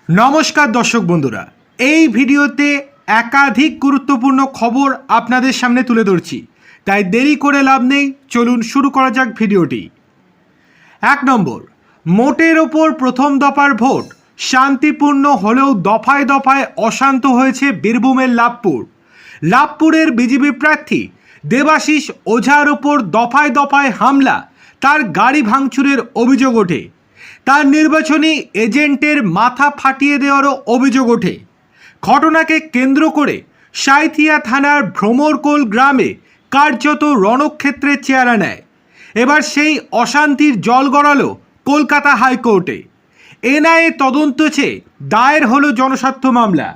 নমস্কার দর্শক বন্ধুরা, এই ভিডিওতে একাধিক গুরুত্বপূর্ণ খবর আপনাদের সামনে তুলে ধরছি, তাই দেরি করে লাভ নেই। চলুন শুরু করা যাক ভিডিওটি। 1 নম্বর, মোটের ওপর প্রথম দফার ভোট শান্তিপূর্ণ হলেও দফায় দফায় অশান্ত হয়েছে বীরভূমের লাভপুরের বিজেপি প্রার্থী দেবাশিস ওঝার ওপর দফায় দফায় হামলা, তার গাড়ি ভাঙচুরের অভিযোগ ওঠে। তার নির্বাচনী এজেন্টের মাথা ফাটিয়ে দেওয়ারও অভিযোগ ওঠে। ঘটনাকে কেন্দ্র করে সাঁইথিয়া থানার ভ্রমরকোল গ্রামে কার্যত রণক্ষেত্রের চেহারা নেয়। এবার সেই অশান্তির জল গড়ালো কলকাতা হাইকোর্টে। এনআইএ তদন্ত চেয়ে দায়ের হলো জনস্বার্থ মামলা।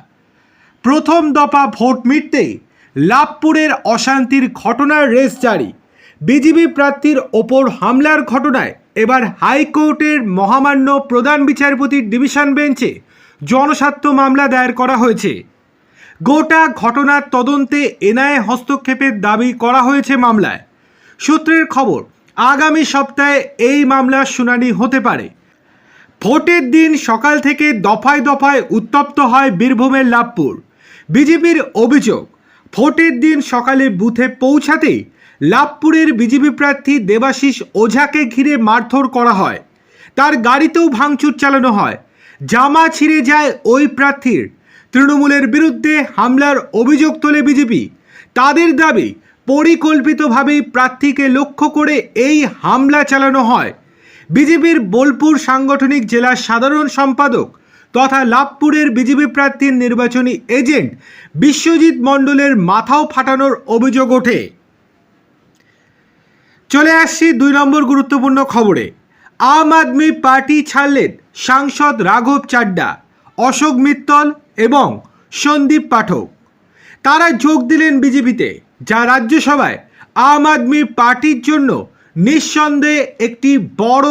প্রথম দফা ভোট মিটতেই লাভপুরের অশান্তির ঘটনার রেস জারি। বিজেপি প্রার্থীর ওপর হামলার ঘটনায় এবার হাইকোর্টের মহামান্য প্রধান বিচারপতির ডিভিশন বেঞ্চে জনস্বার্থ মামলা দায়ের করা হয়েছে। গোটা ঘটনার তদন্তে এনআইএ হস্তক্ষেপের দাবি করা হয়েছে মামলায়। সূত্রের খবর, আগামী সপ্তাহে এই মামলার শুনানি হতে পারে। ভোটের দিন সকাল থেকে দফায় দফায় উত্তপ্ত হয় বীরভূমের লাভপুর। বিজেপির অভিযোগ, ভোটের দিন সকালে বুথে পৌঁছাতেই লাভপুরের বিজেপি প্রার্থী দেবাশিস ওঝাকে ঘিরে মারধর করা হয়। তার গাড়িতেও ভাঙচুর চালানো হয়। জামা ছিঁড়ে যায় ওই প্রার্থীর। তৃণমূলের বিরুদ্ধে হামলার অভিযোগ তোলে বিজেপি। তাদের দাবি, পরিকল্পিতভাবেই প্রার্থীকে লক্ষ্য করে এই হামলা চালানো হয়। বিজেপির বোলপুর সাংগঠনিক জেলার সাধারণ সম্পাদক তথা লাভপুরের বিজেপি প্রার্থীর নির্বাচনী এজেন্ট বিশ্বজিৎ মণ্ডলের মাথাও ফাটানোর অভিযোগ ওঠে। চলে আসছি 2 নম্বর গুরুত্বপূর্ণ খবরে। আম আদমি পার্টি ছাড়লেন সাংসদ রাঘব চাড্ডা, অশোক মিত্তল এবং সন্দীপ পাঠক। তারা যোগ দিলেন বিজেপিতে, যা রাজ্যসভায় আম আদমি পার্টির জন্য নিঃসন্দেহে একটি বড়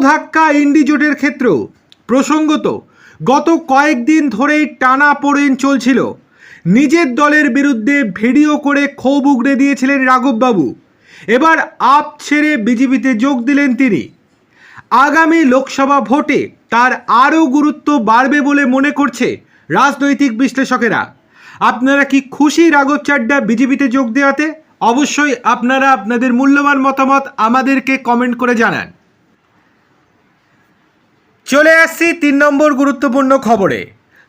ধাক্কা ইন্ডি জোটের ক্ষেত্রেও। প্রসঙ্গত, গত কয়েকদিন ধরেই টানাপোড়েন চলছিল। নিজের দলের বিরুদ্ধে ভিডিও করে ক্ষোভ উগড়ে দিয়েছিলেন রাঘববাবু। এবার আপ ছেড়ে বিজেপিতে যোগ দিলেন তিনি। আগামী লোকসভা ভোটে তার আরও গুরুত্ব বাড়বে বলে মনে করছে রাজনৈতিক বিশ্লেষকেরা। আপনারা কি খুশি রাঘব চাড্ডা বিজেপিতে যোগ দেওয়াতে? অবশ্যই আপনারা আপনাদের মূল্যবান মতামত আমাদেরকে কমেন্ট করে জানান। চলে আসছি 3 নম্বর গুরুত্বপূর্ণ খবরে।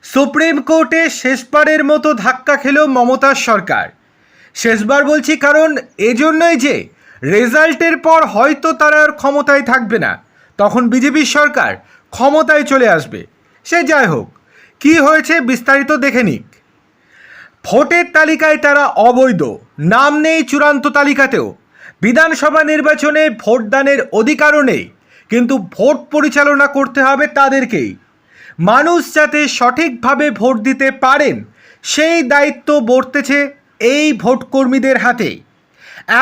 সুপ্রিম কোর্টে শেষবারের মতো ধাক্কা খেল মমতার সরকার। শেষবার বলছি কারণ এজন্যই যে রেজাল্টের পর হয়তো তারা আর ক্ষমতায় থাকবে না, তখন বিজেপির সরকার ক্ষমতায় চলে আসবে। সে যাই হোক, কি হয়েছে বিস্তারিত দেখে নিক। ভোটের তালিকায় তারা অবৈধ, নাম নেই চূড়ান্ত তালিকাতেও। বিধানসভা নির্বাচনে ভোটদানের অধিকারও নেই, কিন্তু ভোট পরিচালনা করতে হবে তাদেরকেই। মানুষ যাতে সঠিকভাবে ভোট দিতে পারেন সেই দায়িত্ব বর্তেছে এই ভোটকর্মীদের হাতে।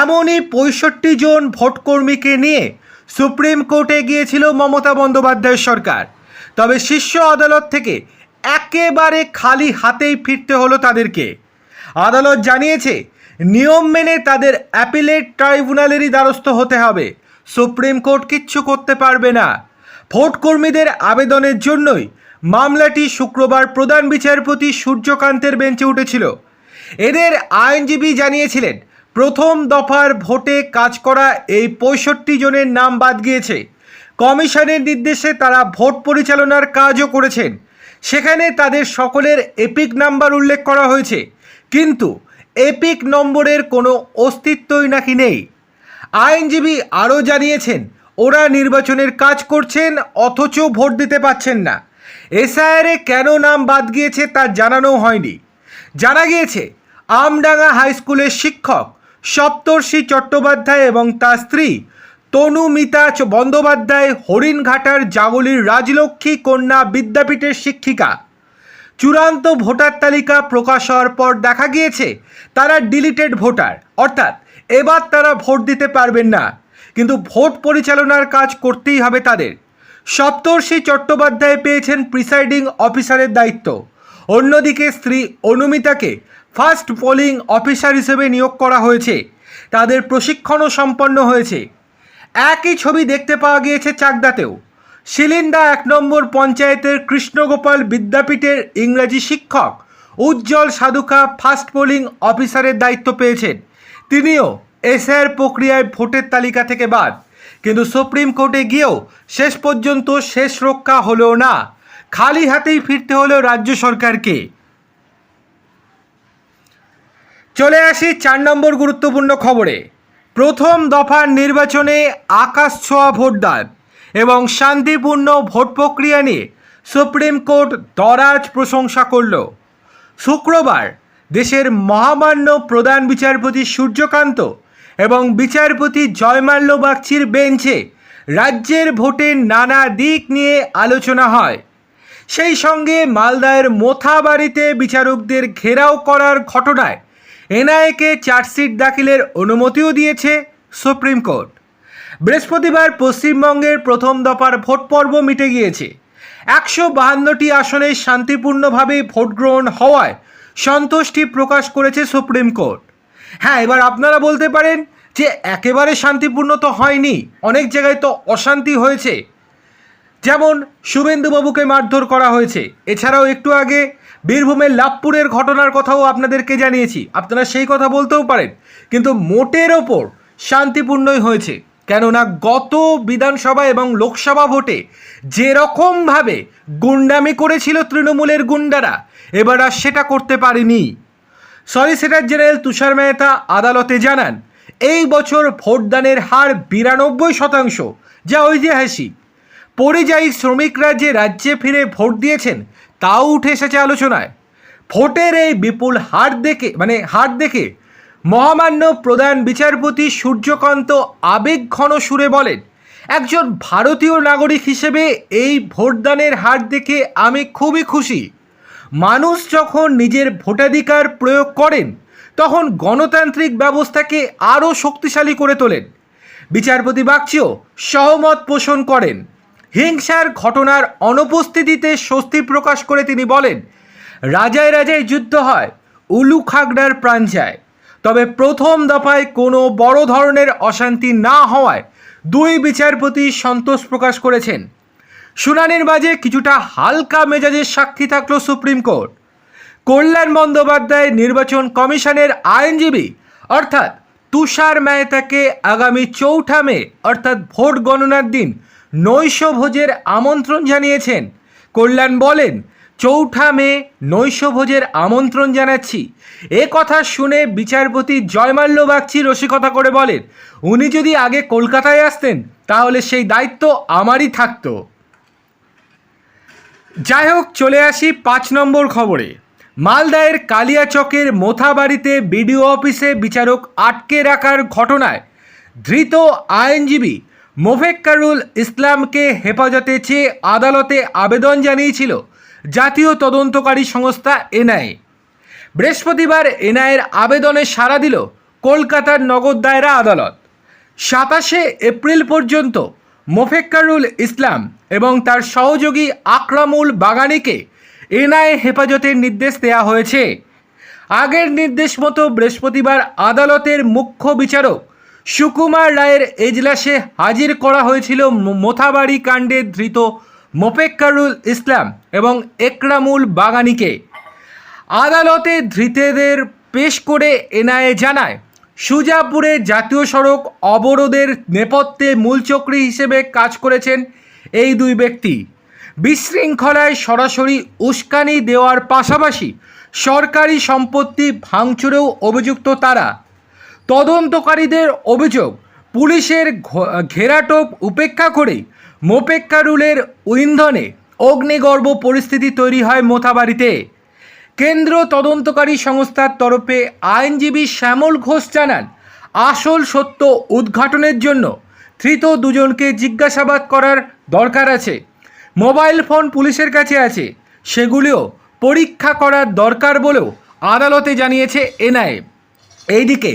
এমনই 65 জন ভোটকর্মীকে নিয়ে সুপ্রিম কোর্টে গিয়েছিল মমতা বন্দ্যোপাধ্যায়ের সরকার। তবে শীর্ষ আদালত থেকে একেবারে খালি হাতেই ফিরতে হলো তাদেরকে। আদালত জানিয়েছে, নিয়ম মেনে তাদের অ্যাপিলেট ট্রাইব্যুনালেরই দ্বারস্থ হতে হবে। সুপ্রিম কোর্ট কিচ্ছু করতে পারবে না। ভোটকর্মীদের আবেদনের জন্যই মামলাটি শুক্রবার প্রধান বিচারপতি সূর্যকান্তের বেঞ্চে উঠেছিল। এদের আইনজীবী জানিয়েছিলেন, প্রথম দফার ভোটে কাজ করা এই 65 জনের নাম বাদ গিয়েছে। কমিশনের নির্দেশে তারা ভোট পরিচালনার কাজও করেছেন। সেখানে তাদের সকলের এপিক নাম্বার উল্লেখ করা হয়েছে, কিন্তু এপিক নম্বরের কোনো অস্তিত্বই নাকি নেই। আইনজীবী আরও জানিয়েছেন, ওরা নির্বাচনের কাজ করছেন অথচ ভোট দিতে পারছেন না। এসআইআরে কেন নাম বাদ গিয়েছে তা জানানো হয়নি। জানা গিয়েছে, আমডাঙ্গা হাই স্কুলের শিক্ষক সপ্তর্ষি চট্টোপাধ্যায় এবং তার স্ত্রী তনুমিতা বন্দ্যোপাধ্যায় হরিণঘাটার জাগলির রাজলক্ষ্মী কন্যা বিদ্যাপীঠের শিক্ষিকা। চূড়ান্ত ভোটার তালিকা প্রকাশ হওয়ার পর দেখা গিয়েছে তারা ডিলিটেড ভোটার, অর্থাৎ এবার তারা ভোট দিতে পারবেন না, কিন্তু ভোট পরিচালনার কাজ করতেই হবে তাদের। সপ্তর্ষি চট্টোপাধ্যায় পেয়েছেন প্রিসাইডিং অফিসারের দায়িত্ব। অন্যদিকে স্ত্রী অনুমিতাকে ফার্স্ট পোলিং অফিসার হিসেবে নিয়োগ করা হয়েছে। তাদের প্রশিক্ষণও সম্পন্ন হয়েছে। একই ছবি দেখতে পাওয়া গিয়েছে চাকদাতেও। শিলিন্দা 1 নম্বর পঞ্চায়েতের কৃষ্ণগোপাল বিদ্যাপীঠের ইংরাজি শিক্ষক উজ্জ্বল সাধুকা ফার্স্ট পোলিং অফিসারের দায়িত্ব পেয়েছেন। তিনিও এসআইআর প্রক্রিয়ায় ভোটের তালিকা থেকে বাদ, কিন্তু সুপ্রিম কোর্টে গিয়েও শেষ পর্যন্ত শেষ রক্ষা হলো না। খালি হাতেই ফিরতে হলো রাজ্য সরকারকে। চলে আসি 4 নম্বর গুরুত্বপূর্ণ খবরে। প্রথম দফার নির্বাচনে আকাশ ছোঁয়া ভোটদান এবং শান্তিপূর্ণ ভোট প্রক্রিয়া নিয়ে সুপ্রিম কোর্ট দরাজ প্রশংসা করল। শুক্রবার দেশের মহামান্য প্রধান বিচারপতি সূর্যকান্ত এবং বিচারপতি জয়মাল্য বাগচির বেঞ্চে রাজ্যের ভোটের নানা দিক নিয়ে আলোচনা হয়। সেই সঙ্গে মালদার মোথাবাড়িতে বিচারকদের ঘেরাও করার ঘটনায় এনআইএকে চার্জশিট দাখিলের অনুমতিও দিয়েছে সুপ্রিম কোর্ট। বৃহস্পতিবার পশ্চিমবঙ্গের প্রথম দফার ভোট পর্ব মিটে গিয়েছে। 152টি আসনে শান্তিপূর্ণভাবে ভোট গ্রহণ হওয়ায় সন্তুষ্টি প্রকাশ করেছে সুপ্রিম কোর্ট। হ্যাঁ, এবার আপনারা বলতে পারেন যে একেবারে শান্তিপূর্ণ তো হয়নি, অনেক জায়গায় তো অশান্তি হয়েছে, যেমন শুভেন্দুবাবুকে মারধর করা হয়েছে। এছাড়াও একটু আগে বীরভূমের লাভপুরের ঘটনার কথাও আপনাদেরকে জানিয়েছি, আপনারা সেই কথা বলতেও পারেন, কিন্তু মোটের ওপর শান্তিপূর্ণই হয়েছে। কেননা গত বিধানসভা এবং লোকসভা ভোটে যেরকমভাবে গুন্ডামি করেছিল তৃণমূলের গুন্ডারা, এবার আর সেটা করতে পারেনি। সলিসিটর জেনারেল তুষার মেহতা আদালতে জানান, এই বছর ভোটদানের হার 92%, যা ঐতিহাসিক। পরিযায়ী শ্রমিকরা যে রাজ্যে ফিরে ভোট দিয়েছেন তাও উঠে এসেছে আলোচনায়। ভোটের এই বিপুল হার দেখে মহামান্য প্রধান বিচারপতি সূর্যকান্ত আবেগঘন সুরে বলেন, একজন ভারতীয় নাগরিক হিসেবে এই ভোটদানের হার দেখে আমি খুবই খুশি। মানুষ যখন নিজের ভোটাধিকার প্রয়োগ করেন তখন গণতান্ত্রিক ব্যবস্থাকে আরও শক্তিশালী করে তোলেন। বিচারপতি বাগচিও সহমত পোষণ করেন। হিংসার ঘটনার অনুপস্থিতিতে স্বস্তি প্রকাশ করে তিনি বলেন, রাজায় রাজায় যুদ্ধ হয়, উলু খাগড়ার প্রাণ যায়। তবে প্রথম দফায় কোনো বড় ধরনের অশান্তি না হওয়ায় দুই বিচারপতি সন্তোষ প্রকাশ করেছেন। শুনানির মাঝে কিছুটা হালকা মেজাজের সাক্ষী থাকল সুপ্রিম কোর্ট। কল্যাণ বন্দ্যোপাধ্যায় নির্বাচন কমিশনের আইনজীবী অর্থাৎ তুষার মেহতাকে আগামী 4 মে অর্থাৎ ভোট গণনার দিন নৈশভোজের আমন্ত্রণ জানিয়েছেন। কল্যাণ বলেন, 4 মে নৈশভোজের আমন্ত্রণ জানাচ্ছি। এ কথা শুনে বিচারপতি জয়মাল্য বাগচি রসিকতা করে বলেন, উনি যদি আগে কলকাতায় আসতেন তাহলে সেই দায়িত্ব আমারই থাকতো। যাই হোক, চলে আসি 5 নম্বর খবরে। মালদায়ের কালিয়াচকের মোথাবাড়িতে বিডিও অফিসে বিচারক আটকে রাখার ঘটনায় ধৃত আইনজীবী মোফেক্কারুল ইসলামকে হেফাজতে চেয়ে আদালতে আবেদন জানিয়েছিল জাতীয় তদন্তকারী সংস্থা এনআইএ। বৃহস্পতিবার এনআইএর আবেদনে সাড়া দিল কলকাতার নগর দায়রা আদালত। 27শে এপ্রিল পর্যন্ত মোফেক্কারুল ইসলাম এবং তার সহযোগী আকরামুল বাগানিকে এনআইএ হেফাজতের নির্দেশ দেওয়া হয়েছে। আগের নির্দেশ মতো বৃহস্পতিবার আদালতের মুখ্য বিচারক সুকুমার রায়ের এজলাসে হাজির করা হয়েছিল মোথাবাড়ি কাণ্ডে ধৃত মোফেক্কারুল ইসলাম এবং একরামুল বাগানিকে। আদালতে ধৃতদের পেশ করে এনআইএ জানায়, সুজাপুরে জাতীয় সড়ক অবরোধের নেপথ্যে মূলচক্রী হিসেবে কাজ করেছেন এই দুই ব্যক্তি। বিশৃঙ্খলায় সরাসরি উস্কানি দেওয়ার পাশাপাশি সরকারি সম্পত্তি ভাঙচুরেও অভিযুক্ত তারা। তদন্তকারীদের অভিযোগ, পুলিশের ঘেরাটোপ উপেক্ষা করেই মোফেক্কারুলের ইন্ধনে অগ্নিগর্ভ পরিস্থিতি তৈরি হয় মোথাবাড়িতে। কেন্দ্র তদন্তকারী সংস্থার তরফে আইনজীবী শ্যামল ঘোষ জানান, আসল সত্য উদ্ঘাটনের জন্য ধৃত দুজনকে জিজ্ঞাসাবাদ করার দরকার আছে। মোবাইল ফোন পুলিশের কাছে আছে, সেগুলিও পরীক্ষা করার দরকার বলেও আদালতে জানিয়েছে এনআইএ। এইদিকে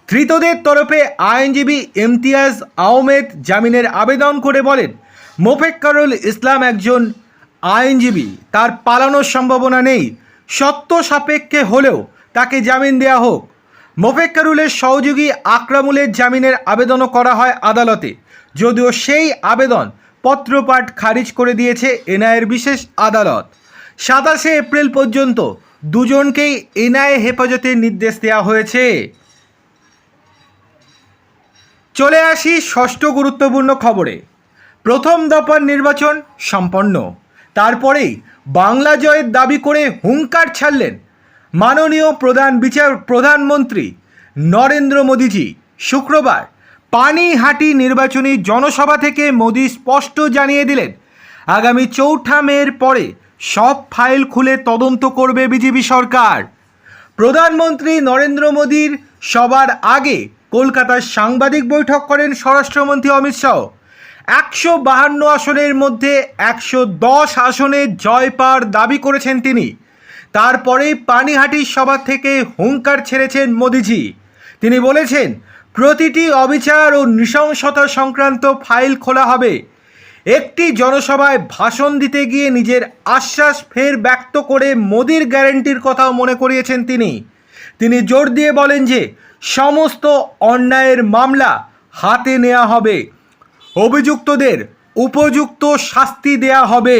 ধৃতদের তরফে আইনজীবী ইমতিয়াজ আহমেদ জামিনের আবেদন করে বলেন, মোফেক্কারুল ইসলাম একজন আইনজীবী, তার পালানোর সম্ভাবনা নেই, সত্য সাপেক্ষে হলেও তাকে জামিন দেওয়া হোক। মোফেক্কারুলের সহযোগী আকরামুলের জামিনের আবেদনও করা হয় আদালতে, যদিও সেই আবেদন পত্রপাঠ খারিজ করে দিয়েছে এনআইএর বিশেষ আদালত। 27শে এপ্রিল পর্যন্ত দুজনকেই এনআইএ হেফাজতের নির্দেশ দেওয়া হয়েছে। চলে আসি ষষ্ঠ গুরুত্বপূর্ণ খবরে। প্রথম দফার নির্বাচন সম্পন্ন, তারপরেই বাংলা জয়ের দাবি করে হুঙ্কার ছাড়লেন মাননীয় প্রধানমন্ত্রী নরেন্দ্র মোদীজি। শুক্রবার পানিহাটি নির্বাচনী জনসভা থেকে মোদী স্পষ্ট জানিয়ে দিলেন, আগামী 4 মের পরে সব ফাইল খুলে তদন্ত করবে বিজেপি সরকার। প্রধানমন্ত্রী নরেন্দ্র মোদীর সবার আগে কলকাতার সাংবাদিক বৈঠক করেন স্বরাষ্ট্রমন্ত্রী অমিত শাহ। 152 আসনের মধ্যে 110 আসনে জয় পাওয়ার দাবি করেছেন তিনি। তারপরেই পানিহাটির সভা থেকে হুঙ্কার ছেড়েছেন মোদীজি। তিনি বলেছেন, প্রতিটি অবিচার ও নৃশংসতা সংক্রান্ত ফাইল খোলা হবে। একটি জনসভায় ভাষণ দিতে গিয়ে নিজের আশ্বাস ফের ব্যক্ত করে মোদির গ্যারান্টির কথাও মনে করিয়েছেন তিনি জোর দিয়ে বলেন যে সমস্ত অন্যায়ের মামলা হাতে নেওয়া হবে, অভিযুক্তদের উপযুক্ত শাস্তি দেয়া হবে।